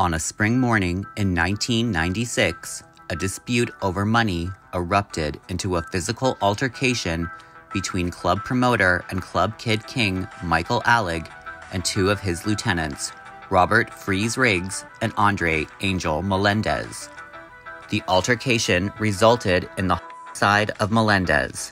On a spring morning in 1996, a dispute over money erupted into a physical altercation between club promoter and club kid king Michael Alig and two of his lieutenants, Robert Freeze Riggs and Andre Angel Melendez. The altercation resulted in the homicide of Melendez.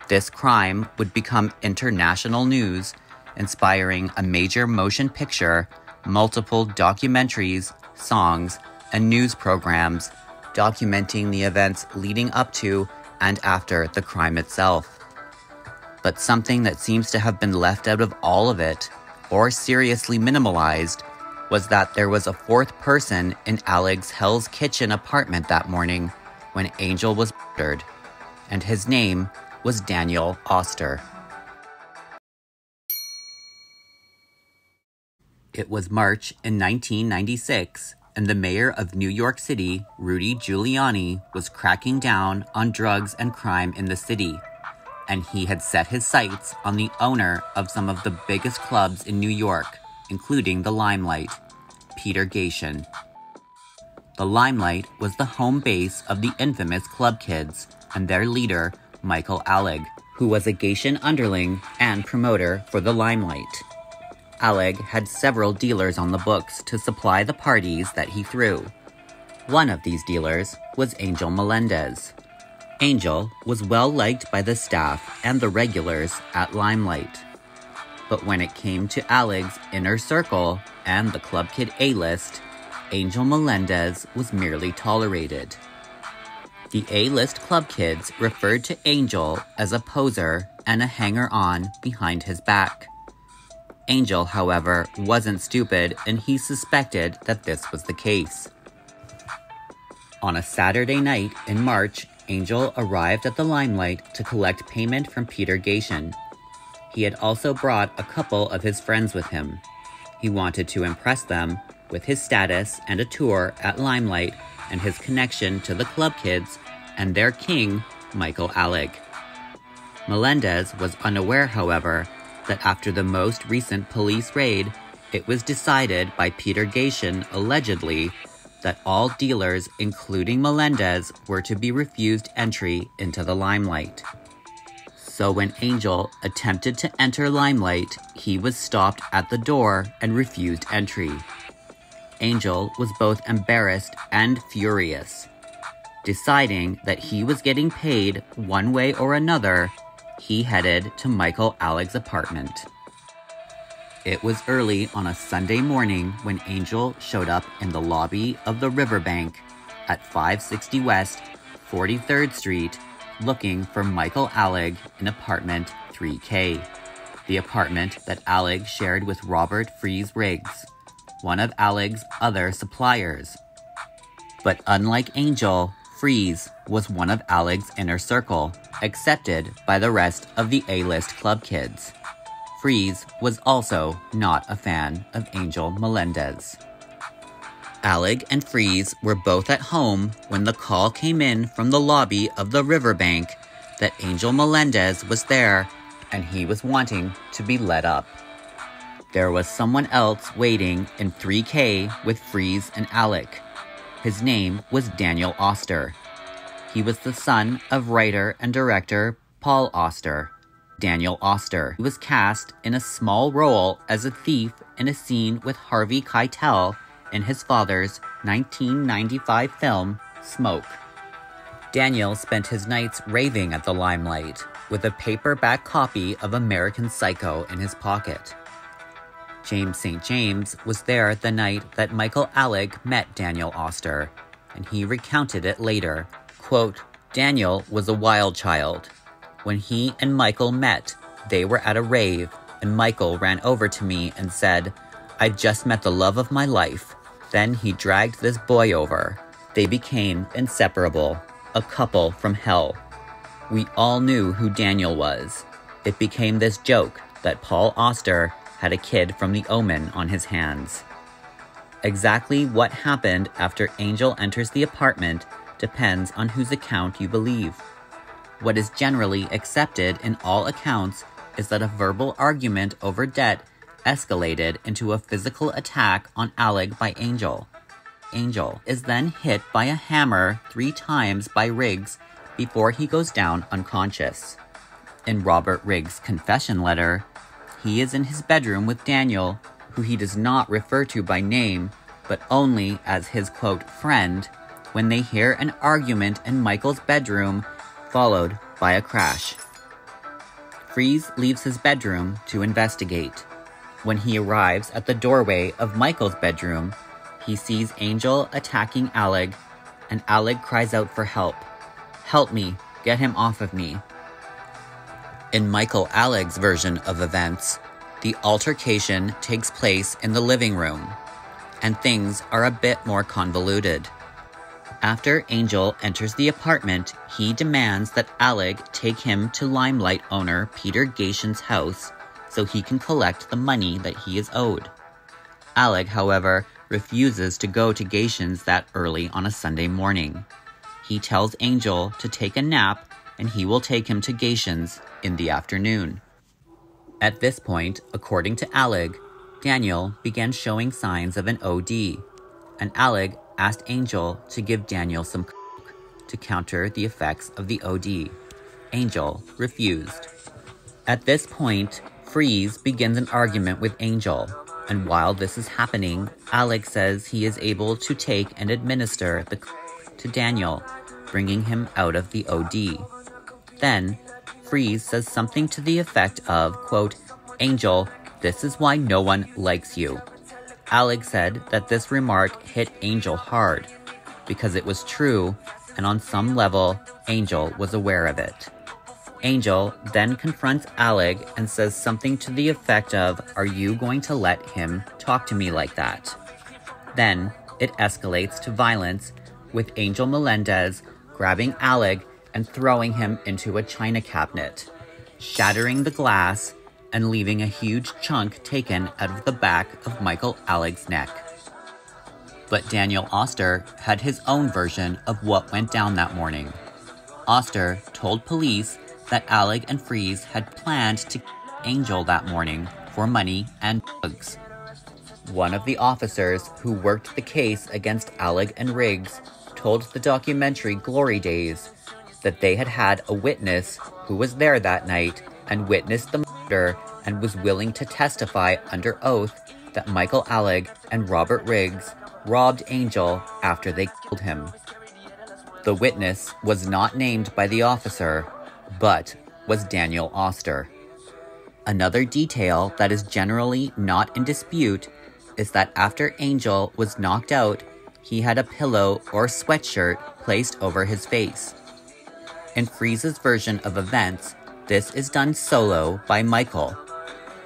This crime would become international news, inspiring a major motion picture, multiple documentaries, songs, and news programs documenting the events leading up to and after the crime itself. But something that seems to have been left out of all of it, or seriously minimalized, was that there was a fourth person in Alig's Hell's Kitchen apartment that morning when Angel was murdered, and his name was Daniel Auster. It was March in 1996, and the mayor of New York City, Rudy Giuliani, was cracking down on drugs and crime in the city, and he had set his sights on the owner of some of the biggest clubs in New York, including the Limelight, Peter Gatien. The Limelight was the home base of the infamous Club Kids and their leader, Michael Alig, who was a Gatien underling and promoter for the Limelight. Alig had several dealers on the books to supply the parties that he threw. One of these dealers was Angel Melendez. Angel was well liked by the staff and the regulars at Limelight. But when it came to Alig's inner circle and the Club Kid A-list, Angel Melendez was merely tolerated. The A-list Club Kids referred to Angel as a poser and a hanger-on behind his back. Angel, however, wasn't stupid, and he suspected that this was the case. On a Saturday night in March, Angel arrived at the Limelight to collect payment from Peter Gatien. He had also brought a couple of his friends with him. He wanted to impress them with his status and a tour at Limelight and his connection to the Club Kids and their king, Michael Alig. Melendez was unaware, however, that after the most recent police raid, it was decided by Peter Gatien, allegedly, that all dealers, including Melendez, were to be refused entry into the Limelight. So when Angel attempted to enter Limelight, he was stopped at the door and refused entry. Angel was both embarrassed and furious. Deciding that he was getting paid one way or another, he headed to Michael Alig's apartment. It was early on a Sunday morning when Angel showed up in the lobby of the Riverbank at 560 West 43rd Street looking for Michael Alig in apartment 3K, the apartment that Alig shared with Robert Freeze Riggs, one of Alig's other suppliers. But unlike Angel, Freeze was one of Alig's inner circle, accepted by the rest of the A-list Club Kids. Freeze was also not a fan of Angel Melendez. Alig and Freeze were both at home when the call came in from the lobby of the Riverbank that Angel Melendez was there and he was wanting to be let up. There was someone else waiting in 3K with Freeze and Alig. His name was Daniel Auster. He was the son of writer and director Paul Auster. Daniel Auster was cast in a small role as a thief in a scene with Harvey Keitel in his father's 1995 film, Smoke. Daniel spent his nights raving at the Limelight, with a paperback copy of American Psycho in his pocket. James St. James was there the night that Michael Alig met Daniel Auster, and he recounted it later. Quote, "Daniel was a wild child. When he and Michael met, they were at a rave, and Michael ran over to me and said, 'I've just met the love of my life.' Then he dragged this boy over. They became inseparable, a couple from hell. We all knew who Daniel was. It became this joke that Paul Auster had a kid from The Omen on his hands." Exactly what happened after Angel enters the apartment depends on whose account you believe. What is generally accepted in all accounts is that a verbal argument over debt escalated into a physical attack on Alig by Angel. Angel is then hit by a hammer 3 times by Riggs before he goes down unconscious. In Robert Riggs' confession letter, he is in his bedroom with Daniel, who he does not refer to by name, but only as his, quote, friend, when they hear an argument in Michael's bedroom, followed by a crash. Freeze leaves his bedroom to investigate. When he arrives at the doorway of Michael's bedroom, he sees Angel attacking Alig, and Alig cries out for help. "Help me, get him off of me." In Michael Alig's version of events, the altercation takes place in the living room, and things are a bit more convoluted. After Angel enters the apartment, he demands that Alig take him to Limelight owner Peter Gation's house so he can collect the money that he is owed. Alig, however, refuses to go to Gation's that early on a Sunday morning. He tells Angel to take a nap and he will take him to Gation's in the afternoon. At this point, according to Alig, Daniel began showing signs of an OD, and Alig asked Angel to give Daniel some coke to counter the effects of the OD. Angel refused. At this point, Freeze begins an argument with Angel, and while this is happening, Alig says he is able to take and administer the coke to Daniel, bringing him out of the OD. Then, Freeze says something to the effect of, quote, "Angel, this is why no one likes you." Alig said that this remark hit Angel hard, because it was true, and on some level, Angel was aware of it. Angel then confronts Alig and says something to the effect of, "Are you going to let him talk to me like that?" Then, it escalates to violence, with Angel Melendez grabbing Alig and throwing him into a china cabinet, shattering the glass and leaving a huge chunk taken out of the back of Michael Alig's neck. But Daniel Auster had his own version of what went down that morning. Auster told police that Alig and Freeze had planned to kill Angel that morning for money and drugs. One of the officers who worked the case against Alig and Riggs told the documentary Glory Days that they had had a witness who was there that night and witnessed the murder and was willing to testify under oath that Michael Alig and Robert Riggs robbed Angel after they killed him. The witness was not named by the officer, but was Daniel Auster. Another detail that is generally not in dispute is that after Angel was knocked out, he had a pillow or sweatshirt placed over his face. In Freeze's version of events, this is done solo by Michael,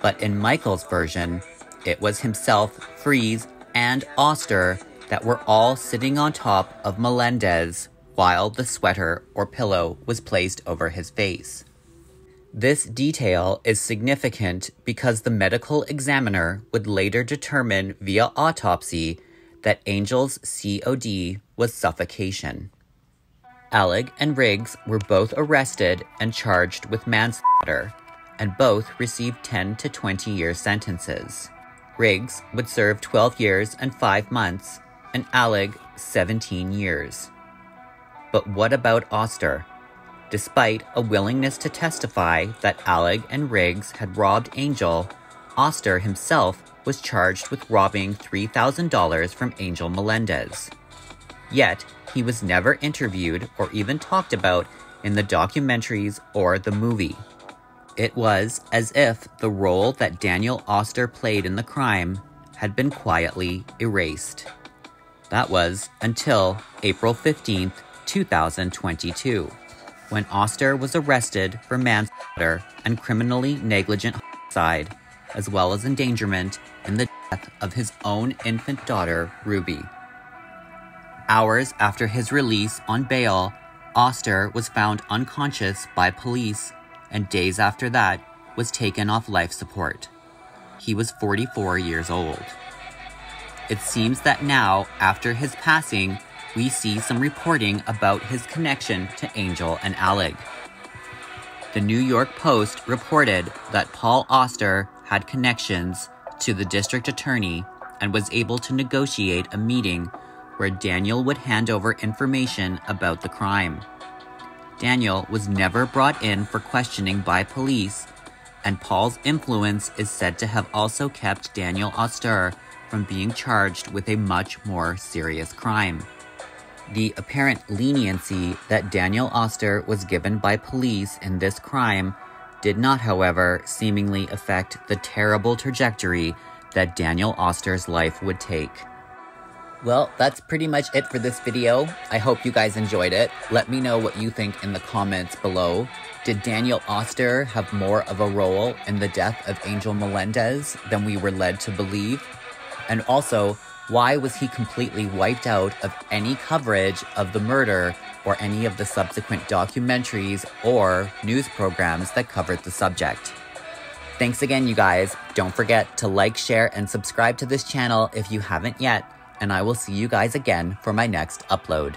but in Michael's version, it was himself, Freeze, and Auster that were all sitting on top of Melendez while the sweater or pillow was placed over his face. This detail is significant because the medical examiner would later determine via autopsy that Angel's COD was suffocation. Alig and Riggs were both arrested and charged with manslaughter, and both received 10 to 20-year sentences. Riggs would serve 12 years and 5 months, and Alig 17 years. But what about Auster? Despite a willingness to testify that Alig and Riggs had robbed Angel, Auster himself was charged with robbing $3,000 from Angel Melendez. Yet, he was never interviewed or even talked about in the documentaries or the movie. It was as if the role that Daniel Auster played in the crime had been quietly erased. That was until April 15th, 2022, when Auster was arrested for manslaughter and criminally negligent homicide, as well as endangerment in the death of his own infant daughter, Ruby. Hours after his release on bail, Auster was found unconscious by police, and days after that was taken off life support. He was 44 years old. It seems that now, after his passing, we see some reporting about his connection to Angel and Alig. The New York Post reported that Paul Auster had connections to the district attorney and was able to negotiate a meeting where Daniel would hand over information about the crime. Daniel was never brought in for questioning by police, and Paul's influence is said to have also kept Daniel Auster from being charged with a much more serious crime. The apparent leniency that Daniel Auster was given by police in this crime did not, however, seemingly affect the terrible trajectory that Daniel Auster's life would take. Well, that's pretty much it for this video. I hope you guys enjoyed it. Let me know what you think in the comments below. Did Daniel Auster have more of a role in the death of Angel Melendez than we were led to believe? And also, why was he completely wiped out of any coverage of the murder or any of the subsequent documentaries or news programs that covered the subject? Thanks again, you guys. Don't forget to like, share, and subscribe to this channel if you haven't yet, and I will see you guys again for my next upload.